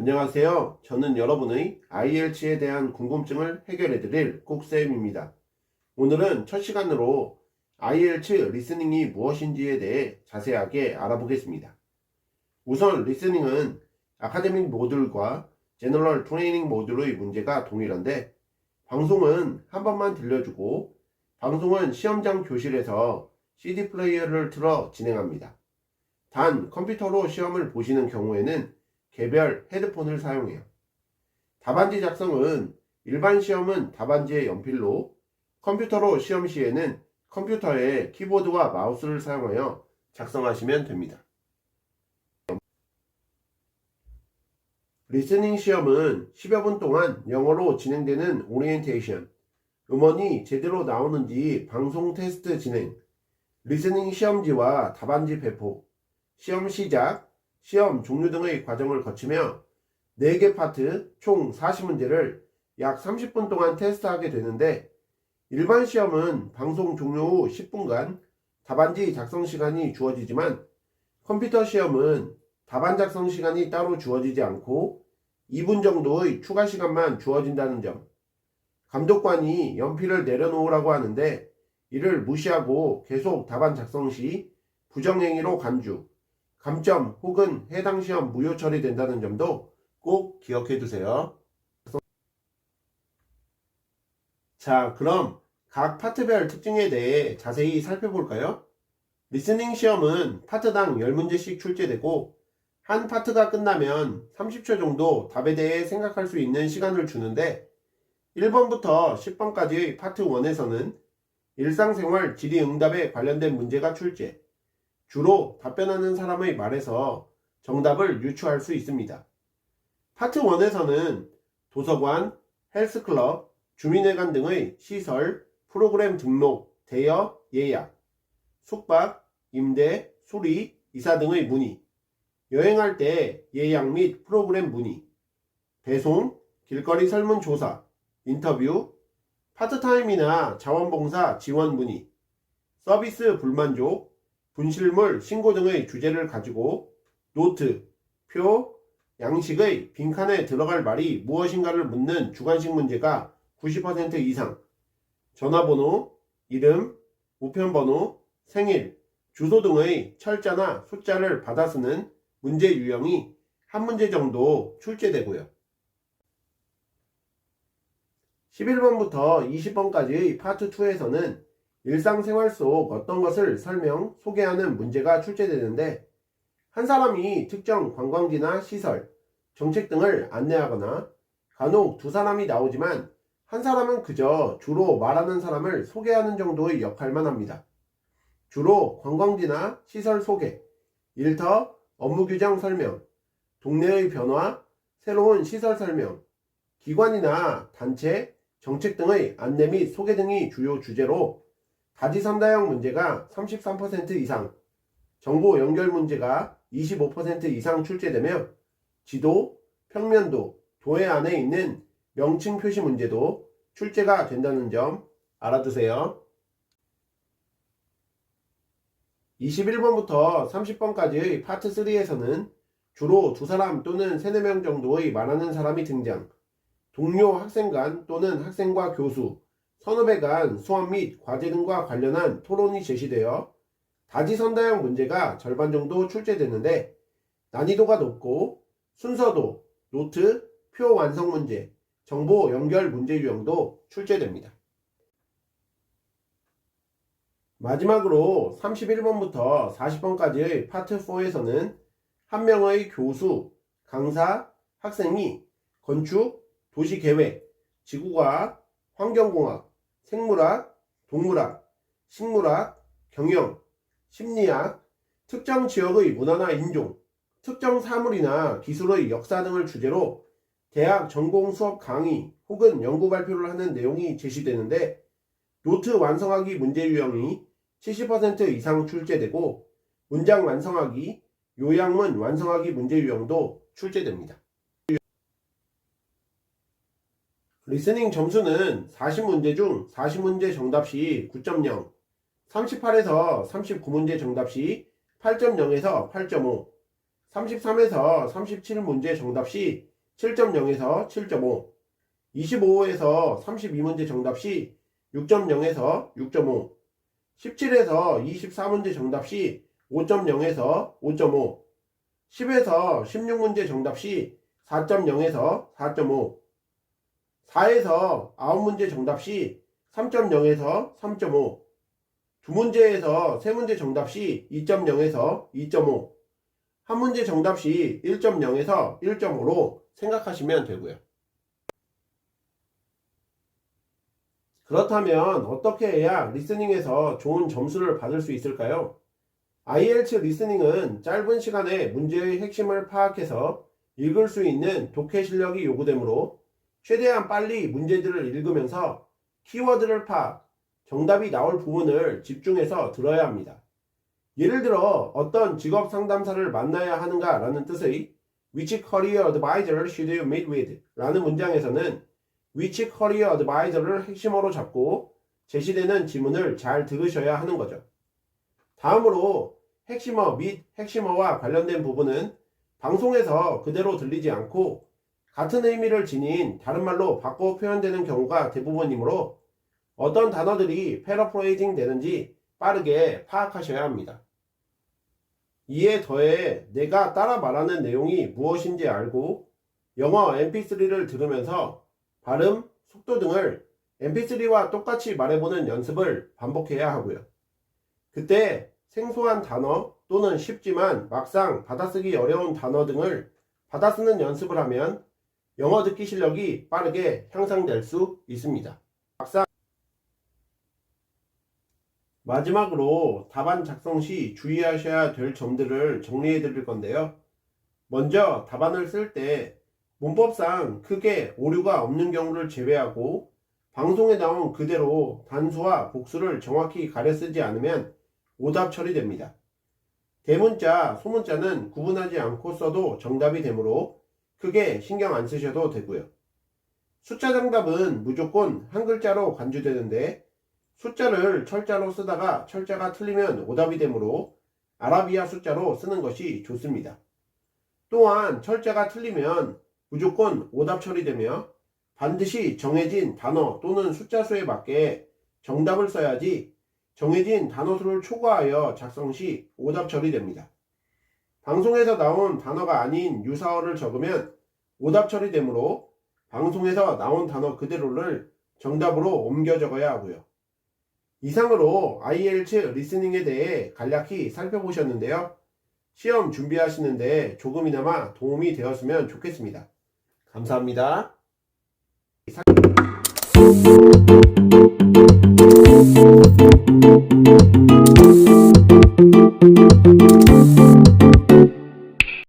안녕하세요. 저는 여러분의 IELTS에 대한 궁금증을 해결해드릴 콕쌤입니다. 오늘은 첫 시간으로 IELTS 리스닝이 무엇인지에 대해 자세하게 알아보겠습니다. 우선 리스닝은 아카데믹 모듈과 제너럴 트레이닝 모듈의 문제가 동일한데, 방송은 한 번만 들려주고 방송은 시험장 교실에서 CD 플레이어를 틀어 진행합니다. 단 컴퓨터로 시험을 보시는 경우에는 개별 헤드폰을 사용해요. 답안지 작성은 일반 시험은 답안지에 연필로, 컴퓨터로 시험 시에는 컴퓨터에 키보드와 마우스를 사용하여 작성하시면 됩니다. 리스닝 시험은 10여 분 동안 영어로 진행되는 오리엔테이션, 음원이 제대로 나오는지 방송 테스트 진행, 리스닝 시험지와 답안지 배포, 시험 시작, 시험 종료 등의 과정을 거치며 4개 파트 총 40문제를 약 30분 동안 테스트하게 되는데, 일반 시험은 방송 종료 후 10분간 답안지 작성 시간이 주어지지만, 컴퓨터 시험은 답안 작성 시간이 따로 주어지지 않고 2분 정도의 추가 시간만 주어진다는 점, 감독관이 연필을 내려놓으라고 하는데 이를 무시하고 계속 답안 작성 시 부정행위로 간주, 감점 혹은 해당 시험 무효 처리된다는 점도 꼭 기억해 두세요. 자, 그럼 각 파트별 특징에 대해 자세히 살펴볼까요? 리스닝 시험은 파트당 10문제씩 출제되고, 한 파트가 끝나면 30초 정도 답에 대해 생각할 수 있는 시간을 주는데, 1번부터 10번까지의 파트 1에서는 일상생활 질의응답에 관련된 문제가 출제, 주로 답변하는 사람의 말에서 정답을 유추할 수 있습니다. 파트 1에서는 도서관, 헬스클럽, 주민회관 등의 시설, 프로그램 등록, 대여, 예약, 숙박, 임대, 수리, 이사 등의 문의, 여행할 때 예약 및 프로그램 문의, 배송, 길거리 설문조사, 인터뷰, 파트타임이나 자원봉사 지원 문의, 서비스 불만족, 분실물 신고 등의 주제를 가지고 노트, 표, 양식의 빈칸에 들어갈 말이 무엇인가를 묻는 주관식 문제가 90% 이상, 전화번호, 이름, 우편번호, 생일, 주소 등의 철자나 숫자를 받아 쓰는 문제 유형이 한 문제 정도 출제되고요. 11번부터 20번까지의 파트 2에서는 일상생활 속 어떤 것을 설명, 소개하는 문제가 출제되는데, 한 사람이 특정 관광지나 시설, 정책 등을 안내하거나 간혹 두 사람이 나오지만 한 사람은 그저 주로 말하는 사람을 소개하는 정도의 역할만 합니다. 주로 관광지나 시설 소개, 일터, 업무 규정 설명, 동네의 변화, 새로운 시설 설명, 기관이나 단체, 정책 등의 안내 및 소개 등이 주요 주제로 다지선다형 문제가 33% 이상, 정보 연결 문제가 25% 이상 출제되며, 지도, 평면도, 도해 안에 있는 명칭 표시 문제도 출제가 된다는 점 알아두세요. 21번부터 30번까지의 파트 3에서는 주로 두 사람 또는 3, 4명 정도의 말하는 사람이 등장, 동료 학생 간 또는 학생과 교수, 선후배 간 수업 및 과제 등과 관련한 토론이 제시되어 다지선다형 문제가 절반 정도 출제되는데, 난이도가 높고 순서도, 노트, 표 완성 문제, 정보 연결 문제 유형도 출제됩니다. 마지막으로 31번부터 40번까지의 파트 4에서는 한 명의 교수, 강사, 학생이 건축, 도시계획, 지구과학, 환경공학, 생물학, 동물학, 식물학, 경영, 심리학, 특정 지역의 문화나 인종, 특정 사물이나 기술의 역사 등을 주제로 대학 전공 수업 강의 혹은 연구 발표를 하는 내용이 제시되는데, 노트 완성하기 문제 유형이 70% 이상 출제되고, 문장 완성하기, 요약문 완성하기 문제 유형도 출제됩니다. 리스닝 점수는 40문제 중 40문제 정답 시 9.0, 38에서 39문제 정답 시 8.0에서 8.5, 33에서 37문제 정답 시 7.0에서 7.5, 25에서 32문제 정답 시 6.0에서 6.5, 17에서 24문제 정답 시 5.0에서 5.5, 10에서 16문제 정답 시 4.0에서 4.5, 4에서 9문제 정답 시 3.0에서 3.5, 두 문제에서 세 문제 정답 시 2.0에서 2.5, 한 문제 정답 시 1.0에서 1.5로 생각하시면 되고요. 그렇다면 어떻게 해야 리스닝에서 좋은 점수를 받을 수 있을까요? IELTS 리스닝은 짧은 시간에 문제의 핵심을 파악해서 읽을 수 있는 독해 실력이 요구되므로 최대한 빨리 문제들을 읽으면서 키워드를 파악, 정답이 나올 부분을 집중해서 들어야 합니다. 예를 들어 어떤 직업 상담사를 만나야 하는가 라는 뜻의 Which career advisor should you meet with? 라는 문장에서는 Which career advisor를 핵심어로 잡고 제시되는 지문을 잘 들으셔야 하는 거죠. 다음으로 핵심어 및 핵심어와 관련된 부분은 방송에서 그대로 들리지 않고 같은 의미를 지닌 다른 말로 바꿔 표현되는 경우가 대부분이므로 어떤 단어들이 패러프레이징 되는지 빠르게 파악하셔야 합니다. 이에 더해 내가 따라 말하는 내용이 무엇인지 알고 영어 mp3를 들으면서 발음, 속도 등을 mp3와 똑같이 말해보는 연습을 반복해야 하고요. 그때 생소한 단어 또는 쉽지만 막상 받아쓰기 어려운 단어 등을 받아쓰는 연습을 하면 영어 듣기 실력이 빠르게 향상될 수 있습니다. 마지막으로 답안 작성 시 주의하셔야 될 점들을 정리해 드릴 건데요. 먼저 답안을 쓸 때 문법상 크게 오류가 없는 경우를 제외하고 방송에 나온 그대로 단수와 복수를 정확히 가려 쓰지 않으면 오답 처리됩니다. 대문자, 소문자는 구분하지 않고 써도 정답이 되므로 크게 신경 안 쓰셔도 되고요. 숫자 정답은 무조건 한 글자로 간주되는데 숫자를 철자로 쓰다가 철자가 틀리면 오답이 되므로 아라비아 숫자로 쓰는 것이 좋습니다. 또한 철자가 틀리면 무조건 오답 처리되며 반드시 정해진 단어 또는 숫자 수에 맞게 정답을 써야지 정해진 단어 수를 초과하여 작성 시 오답 처리됩니다. 방송에서 나온 단어가 아닌 유사어를 적으면 오답 처리되므로 방송에서 나온 단어 그대로를 정답으로 옮겨 적어야 하고요. 이상으로 IELTS 리스닝에 대해 간략히 살펴보셨는데요. 시험 준비하시는데 조금이나마 도움이 되었으면 좋겠습니다. 감사합니다.